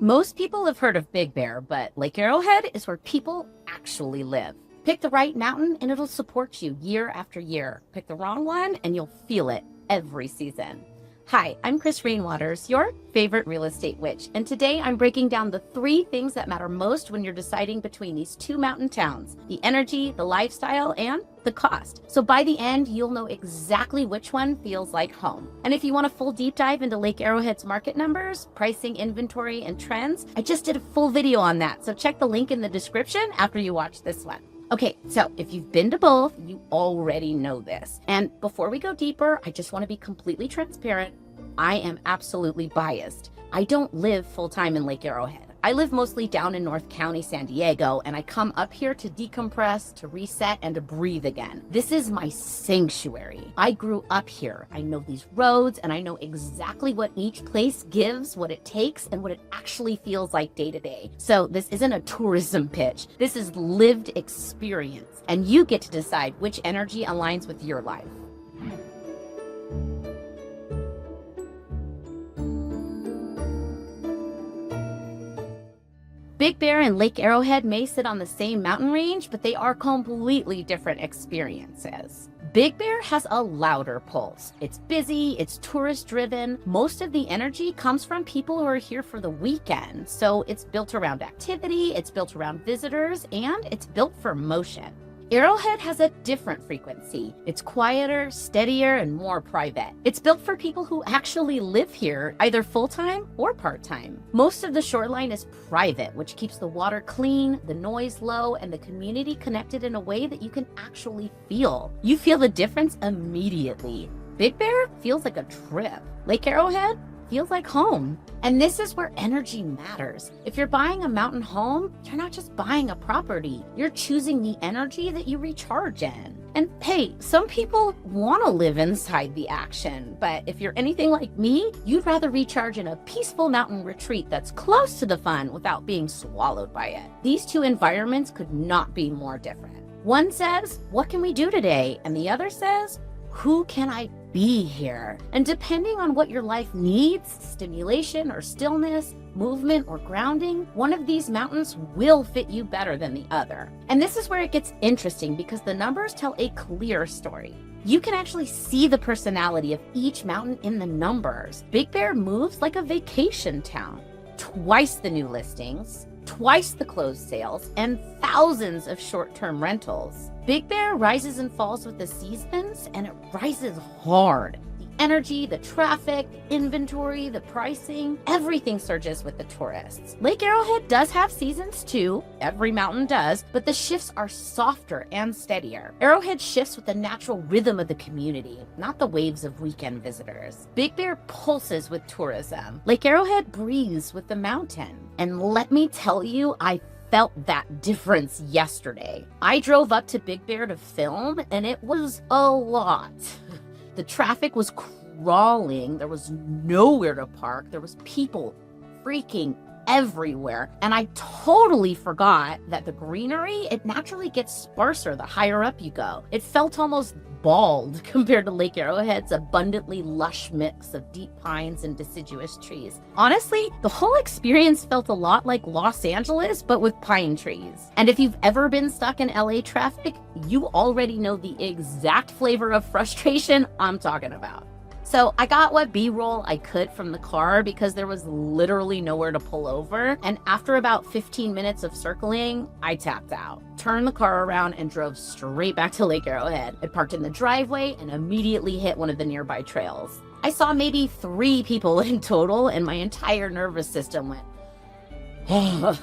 Most people have heard of Big Bear, but Lake Arrowhead is where people actually live. Pick the right mountain and it'll support you year after year. Pick the wrong one and you'll feel it every season. Hi, I'm Chris Rainwaters, your favorite real estate witch, and today I'm breaking down the 3 things that matter most when you're deciding between these 2 mountain towns: the energy, the lifestyle, and the cost. So by the end, you'll know exactly which one feels like home. And if you want a full deep dive into Lake Arrowhead's market numbers, pricing, inventory, and trends, I just did a full video on that, so check the link in the description after you watch this one. Okay, so if you've been to both, you already know this. And before we go deeper, I just want to be completely transparent. I am absolutely biased. I don't live full-time in Lake Arrowhead. I live mostly down in North County, San Diego, and I come up here to decompress, to reset, and to breathe again. This is my sanctuary. I grew up here. I know these roads, and I know exactly what each place gives, what it takes, and what it actually feels like day to day. So this isn't a tourism pitch. This is lived experience, and you get to decide which energy aligns with your life. Big Bear and Lake Arrowhead may sit on the same mountain range, but they are completely different experiences. Big Bear has a louder pulse. It's busy, it's tourist-driven. Most of the energy comes from people who are here for the weekend. So it's built around activity, it's built around visitors, and it's built for motion. Arrowhead has a different frequency. It's quieter, steadier, and more private. It's built for people who actually live here, either full-time or part-time. Most of the shoreline is private, which keeps the water clean, the noise low, and the community connected in a way that you can actually feel. You feel the difference immediately. Big Bear feels like a trip. Lake Arrowhead feels like home. And this is where energy matters. If you're buying a mountain home, you're not just buying a property. You're choosing the energy that you recharge in. And hey, some people want to live inside the action, but if you're anything like me, you'd rather recharge in a peaceful mountain retreat that's close to the fun without being swallowed by it. These 2 environments could not be more different. One says, what can we do today? And the other says, who can I be here? And depending on what your life needs, stimulation or stillness, movement or grounding, one of these mountains will fit you better than the other. And this is where it gets interesting because the numbers tell a clear story. You can actually see the personality of each mountain in the numbers. Big Bear moves like a vacation town. Twice the new listings, twice the closed sales, and thousands of short-term rentals. Big Bear rises and falls with the seasons, and it rises hard. The energy, the traffic, the inventory, the pricing, everything surges with the tourists. Lake Arrowhead does have seasons too. Every mountain does, but the shifts are softer and steadier. Arrowhead shifts with the natural rhythm of the community, not the waves of weekend visitors. Big Bear pulses with tourism. Lake Arrowhead breathes with the mountain. And let me tell you, I felt that difference yesterday. I drove up to Big Bear to film, and it was a lot. The traffic was crawling. There was nowhere to park. There was people freaking everywhere. And I totally forgot that the greenery, it naturally gets sparser the higher up you go. It felt almost bald compared to Lake Arrowhead's abundantly lush mix of deep pines and deciduous trees. Honestly, the whole experience felt a lot like Los Angeles, but with pine trees. And if you've ever been stuck in LA traffic, you already know the exact flavor of frustration I'm talking about. So I got what B-roll I could from the car because there was literally nowhere to pull over. And after about 15 minutes of circling, I tapped out, turned the car around, and drove straight back to Lake Arrowhead. I parked in the driveway and immediately hit one of the nearby trails. I saw maybe 3 people in total, and my entire nervous system went, oh.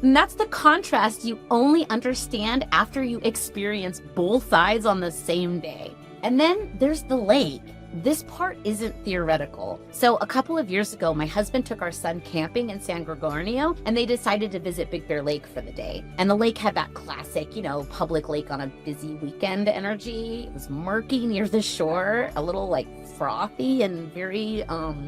And that's the contrast you only understand after you experience both sides on the same day. And then there's the lake. This part isn't theoretical. So a couple of years ago, my husband took our son camping in San Gregorio, and they decided to visit Big Bear Lake for the day. And the lake had that classic, public lake on a busy weekend energy. It was murky near the shore, a little like frothy and very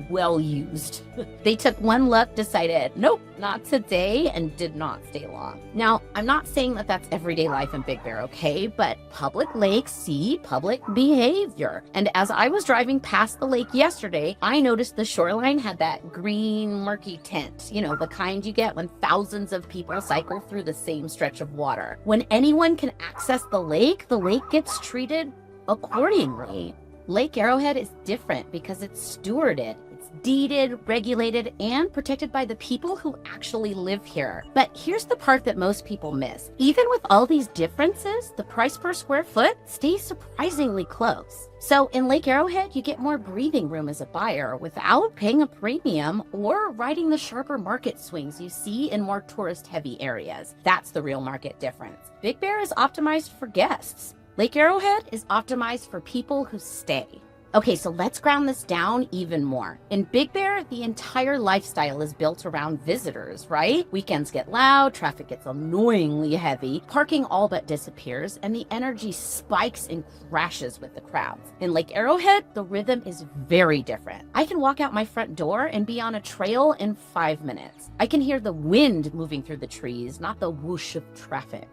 well used. They took one look, decided, nope, not today, and did not stay long. Now, I'm not saying that that's everyday life in Big Bear, okay? But public lakes see public behavior. And as I was driving past the lake yesterday, I noticed the shoreline had that green, murky tint, the kind you get when thousands of people cycle through the same stretch of water. When anyone can access the lake gets treated accordingly. Lake Arrowhead is different because it's stewarded. Deeded, regulated, and protected by the people who actually live here. But here's the part that most people miss. Even with all these differences, the price per square foot stays surprisingly close. So in Lake Arrowhead, you get more breathing room as a buyer without paying a premium or riding the sharper market swings you see in more tourist-heavy areas. That's the real market difference. Big Bear is optimized for guests. Lake Arrowhead is optimized for people who stay. Okay, so let's ground this down even more. In Big Bear, the entire lifestyle is built around visitors, right? Weekends get loud, traffic gets annoyingly heavy, parking all but disappears, and the energy spikes and crashes with the crowds. In Lake Arrowhead, the rhythm is very different. I can walk out my front door and be on a trail in 5 minutes. I can hear the wind moving through the trees, not the whoosh of traffic.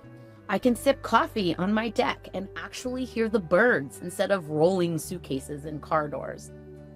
I can sip coffee on my deck and actually hear the birds instead of rolling suitcases in car doors.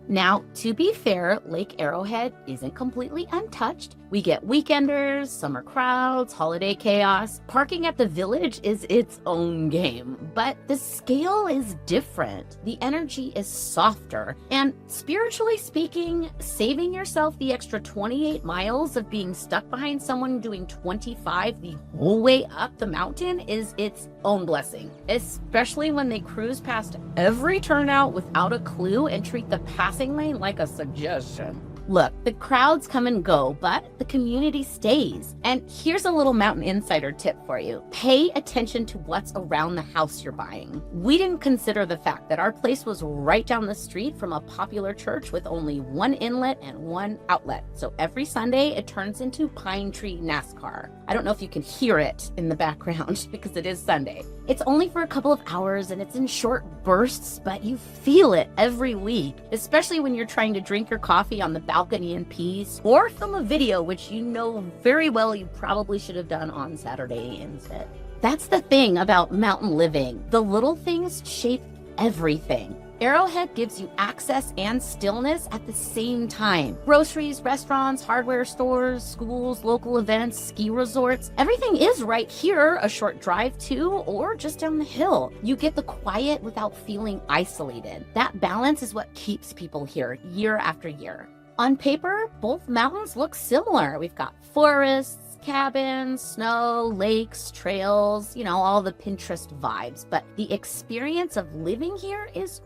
Now, to be fair, Lake Arrowhead isn't completely untouched. We get weekenders, summer crowds, holiday chaos. Parking at the village is its own game, but the scale is different. The energy is softer, and spiritually speaking, saving yourself the extra 28 miles of being stuck behind someone doing 25 the whole way up the mountain is its own blessing, especially when they cruise past every turnout without a clue and treat the passing lane like a suggestion. Look, the crowds come and go, but the community stays. And here's a little Mountain Insider tip for you. Pay attention to what's around the house you're buying. We didn't consider the fact that our place was right down the street from a popular church with only one inlet and one outlet. So every Sunday, it turns into Pine Tree NASCAR. I don't know if you can hear it in the background because it is Sunday. It's only for a couple of hours and it's in short bursts, but you feel it every week, especially when you're trying to drink your coffee on the balcony in peace or film a video, which you know very well you probably should have done on Saturday instead. That's the thing about mountain living. The little things shape everything. Arrowhead gives you access and stillness at the same time. Groceries, restaurants, hardware stores, schools, local events, ski resorts, everything is right here, a short drive to, or just down the hill. You get the quiet without feeling isolated. That balance is what keeps people here year after year. On paper, both mountains look similar. We've got forests, cabins, snow, lakes, trails, all the Pinterest vibes. But the experience of living here is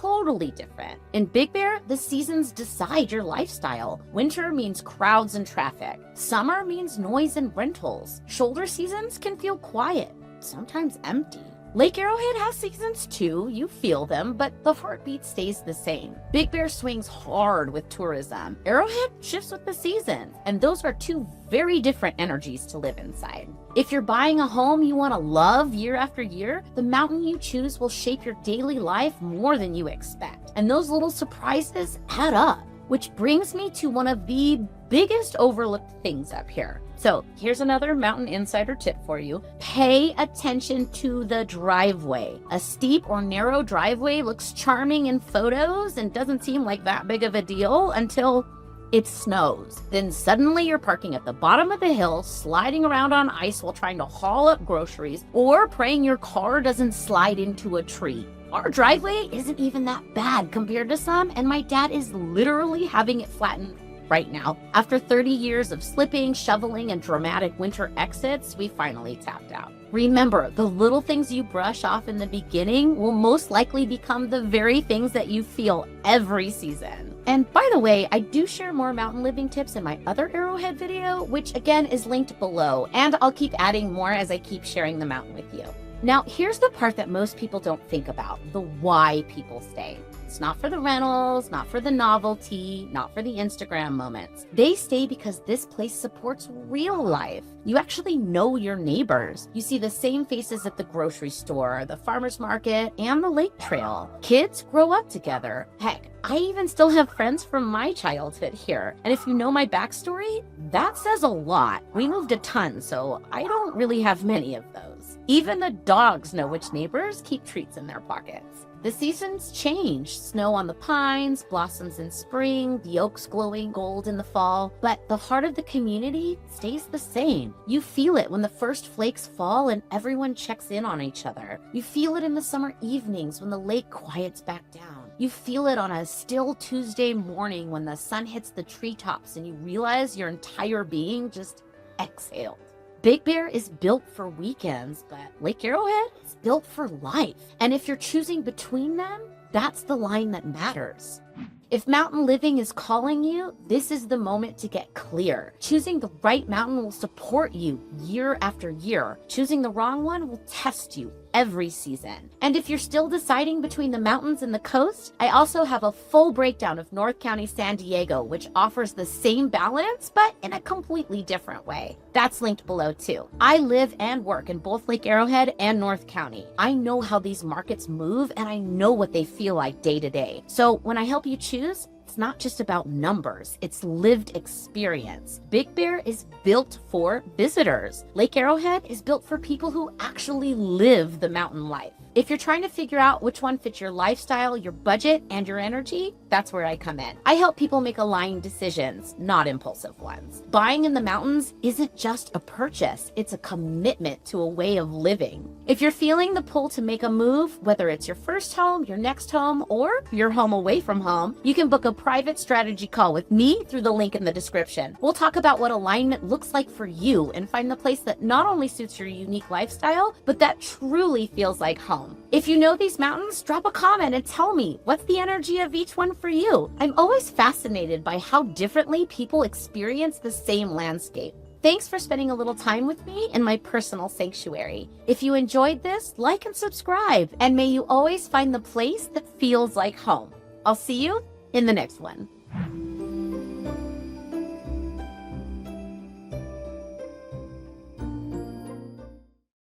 totally different. In Big Bear, the seasons decide your lifestyle. Winter means crowds and traffic. Summer means noise and rentals. Shoulder seasons can feel quiet, sometimes empty. Lake Arrowhead has seasons too, you feel them, but the heartbeat stays the same. Big Bear swings hard with tourism. Arrowhead shifts with the seasons, and those are two very different energies to live inside. If you're buying a home you want to love year after year, the mountain you choose will shape your daily life more than you expect. And those little surprises add up, which brings me to one of the biggest overlooked things up here. So here's another Mountain Insider tip for you. Pay attention to the driveway. A steep or narrow driveway looks charming in photos and doesn't seem like that big of a deal until it snows. Then suddenly you're parking at the bottom of the hill, sliding around on ice while trying to haul up groceries, or praying your car doesn't slide into a tree. Our driveway isn't even that bad compared to some, and my dad is literally having it flattened right now. After 30 years of slipping, shoveling, and dramatic winter exits, we finally tapped out. Remember, the little things you brush off in the beginning will most likely become the very things that you feel every season. And by the way, I do share more mountain living tips in my other Arrowhead video, which again is linked below, and I'll keep adding more as I keep sharing the mountain with you. Now, here's the part that most people don't think about, the why people stay. It's not for the rentals, not for the novelty, not for the Instagram moments. They stay because this place supports real life. You actually know your neighbors. You see the same faces at the grocery store, the farmer's market, and the lake trail. Kids grow up together. Heck, I even still have friends from my childhood here. And if you know my backstory, that says a lot. We moved a ton, so I don't really have many of those. Even the dogs know which neighbors keep treats in their pockets. The seasons change. Snow on the pines, blossoms in spring, the oaks glowing gold in the fall, but the heart of the community stays the same. You feel it when the first flakes fall and everyone checks in on each other. You feel it in the summer evenings when the lake quiets back down. You feel it on a still Tuesday morning when the sun hits the treetops and you realize your entire being just exhaled. Big Bear is built for weekends, but Lake Arrowhead is built for life. And if you're choosing between them, that's the line that matters. If mountain living is calling you, this is the moment to get clear. Choosing the right mountain will support you year after year. Choosing the wrong one will test you every season. And if you're still deciding between the mountains and the coast, I also have a full breakdown of North County San Diego, which offers the same balance, but in a completely different way. That's linked below too. I live and work in both Lake Arrowhead and North County. I know how these markets move and I know what they feel like day to day. So when I help you choose, it's not just about numbers, it's lived experience. Big Bear is built for visitors. Lake Arrowhead is built for people who actually live the mountain life. If you're trying to figure out which one fits your lifestyle, your budget, and your energy, that's where I come in. I help people make aligned decisions, not impulsive ones. Buying in the mountains isn't just a purchase, it's a commitment to a way of living. If you're feeling the pull to make a move, whether it's your first home, your next home, or your home away from home, you can book a private strategy call with me through the link in the description. We'll talk about what alignment looks like for you and find the place that not only suits your unique lifestyle, but that truly feels like home. If you know these mountains, drop a comment and tell me, what's the energy of each one for you? I'm always fascinated by how differently people experience the same landscape. Thanks for spending a little time with me in my personal sanctuary. If you enjoyed this, like and subscribe, and may you always find the place that feels like home. I'll see you in the next one.